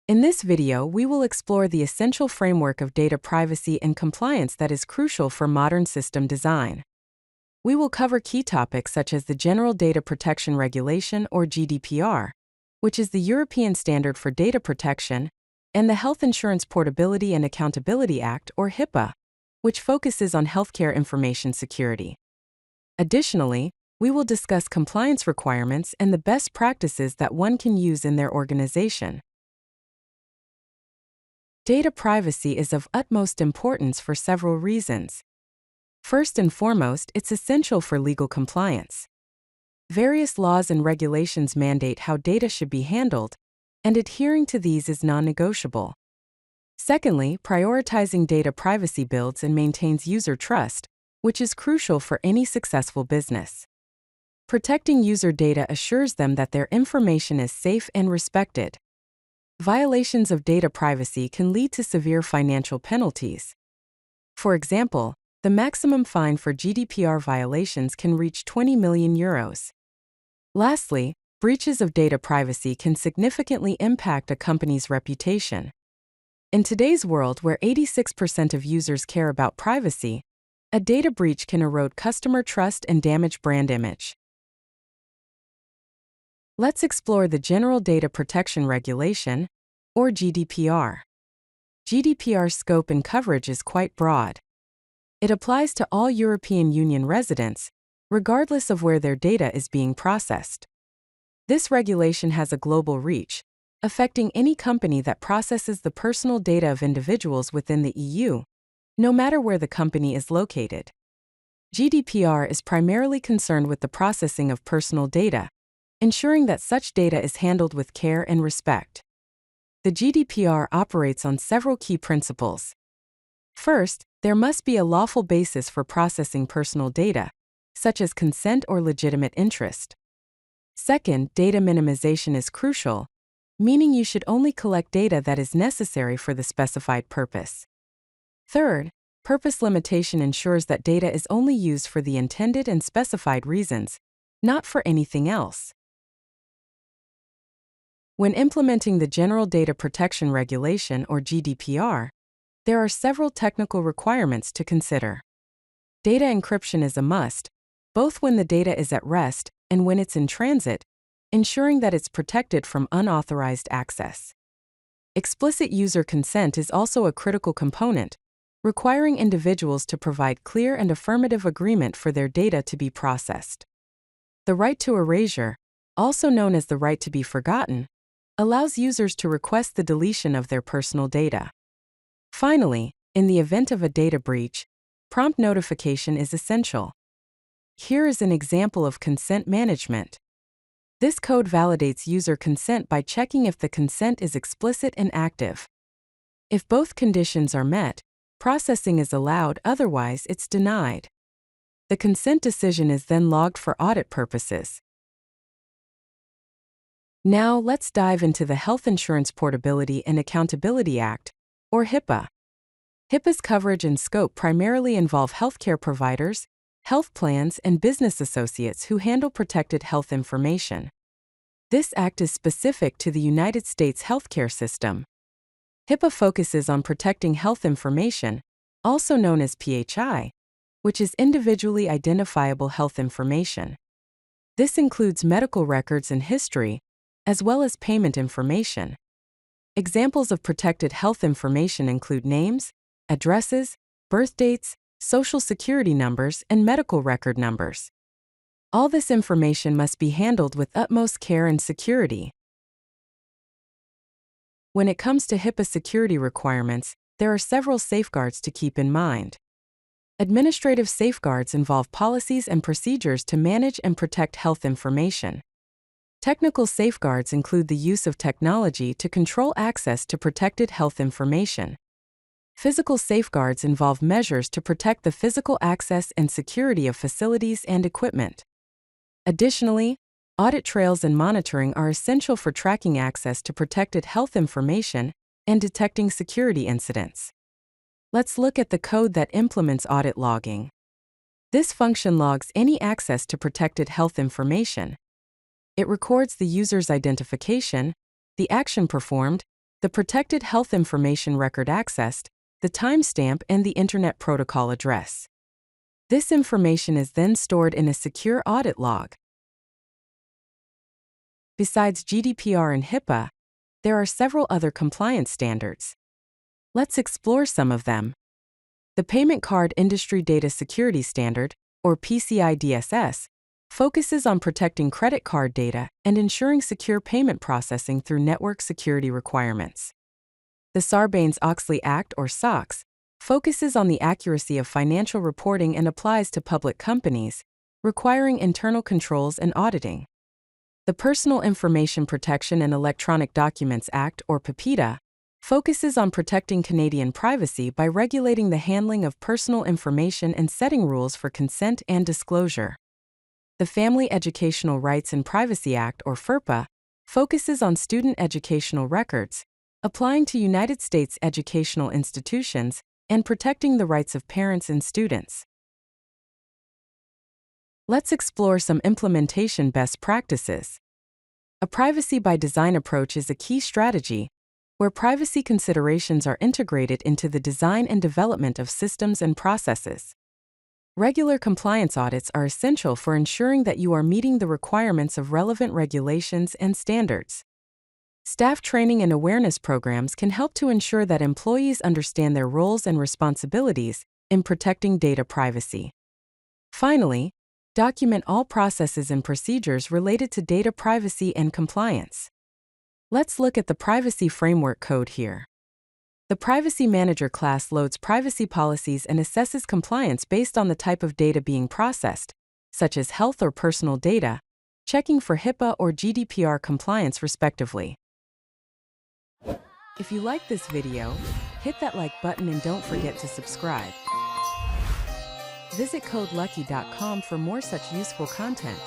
In this video, we will explore the essential framework of data privacy and compliance that is crucial for modern system design. We will cover key topics such as the General Data Protection Regulation, or GDPR, which is the European standard for data protection, and the Health Insurance Portability and Accountability Act, or HIPAA, which focuses on healthcare information security. Additionally, we will discuss compliance requirements and the best practices that one can use in their organization. Data privacy is of utmost importance for several reasons. First and foremost, it's essential for legal compliance. Various laws and regulations mandate how data should be handled, and adhering to these is non-negotiable. Secondly, prioritizing data privacy builds and maintains user trust, which is crucial for any successful business. Protecting user data assures them that their information is safe and respected. Violations of data privacy can lead to severe financial penalties. For example, the maximum fine for GDPR violations can reach €20 million. Lastly, breaches of data privacy can significantly impact a company's reputation. In today's world where 86% of users care about privacy, a data breach can erode customer trust and damage brand image. Let's explore the General Data Protection Regulation, or GDPR. GDPR's scope and coverage is quite broad. It applies to all European Union residents, regardless of where their data is being processed. This regulation has a global reach, affecting any company that processes the personal data of individuals within the EU, no matter where the company is located. GDPR is primarily concerned with the processing of personal data, ensuring that such data is handled with care and respect. The GDPR operates on several key principles. First, there must be a lawful basis for processing personal data, such as consent or legitimate interest. Second, data minimization is crucial, meaning you should only collect data that is necessary for the specified purpose. Third, purpose limitation ensures that data is only used for the intended and specified reasons, not for anything else. When implementing the General Data Protection Regulation, or GDPR, there are several technical requirements to consider. Data encryption is a must, both when the data is at rest and when it's in transit, ensuring that it's protected from unauthorized access. Explicit user consent is also a critical component, requiring individuals to provide clear and affirmative agreement for their data to be processed. The right to erasure, also known as the right to be forgotten, allows users to request the deletion of their personal data. Finally, in the event of a data breach, prompt notification is essential. Here is an example of consent management. This code validates user consent by checking if the consent is explicit and active. If both conditions are met, processing is allowed, otherwise it's denied. The consent decision is then logged for audit purposes. Now let's dive into the Health Insurance Portability and Accountability Act, or HIPAA. HIPAA's coverage and scope primarily involve healthcare providers, health plans, and business associates who handle protected health information. This act is specific to the United States healthcare system. HIPAA focuses on protecting health information, also known as PHI, which is individually identifiable health information. This includes medical records and history, as well as payment information. Examples of protected health information include names, addresses, birth dates, social security numbers, and medical record numbers. All this information must be handled with utmost care and security. When it comes to HIPAA security requirements, there are several safeguards to keep in mind. Administrative safeguards involve policies and procedures to manage and protect health information. Technical safeguards include the use of technology to control access to protected health information. Physical safeguards involve measures to protect the physical access and security of facilities and equipment. Additionally, audit trails and monitoring are essential for tracking access to protected health information and detecting security incidents. Let's look at the code that implements audit logging. This function logs any access to protected health information. It records the user's identification, the action performed, the protected health information record accessed, the timestamp, and the Internet Protocol address. This information is then stored in a secure audit log. Besides GDPR and HIPAA, there are several other compliance standards. Let's explore some of them. The Payment Card Industry Data Security Standard, or PCI DSS, focuses on protecting credit card data and ensuring secure payment processing through network security requirements. The Sarbanes-Oxley Act, or SOX, focuses on the accuracy of financial reporting and applies to public companies, requiring internal controls and auditing. The Personal Information Protection and Electronic Documents Act, or PIPEDA, focuses on protecting Canadian privacy by regulating the handling of personal information and setting rules for consent and disclosure. The Family Educational Rights and Privacy Act, or FERPA, focuses on student educational records, applying to United States educational institutions, and protecting the rights of parents and students. Let's explore some implementation best practices. A privacy by design approach is a key strategy where privacy considerations are integrated into the design and development of systems and processes. Regular compliance audits are essential for ensuring that you are meeting the requirements of relevant regulations and standards. Staff training and awareness programs can help to ensure that employees understand their roles and responsibilities in protecting data privacy. Finally, document all processes and procedures related to data privacy and compliance. Let's look at the Privacy Framework Code here. The Privacy Manager class loads privacy policies and assesses compliance based on the type of data being processed, such as health or personal data, checking for HIPAA or GDPR compliance respectively. If you like this video, hit that like button and don't forget to subscribe. Visit CodeLucky.com for more such useful content.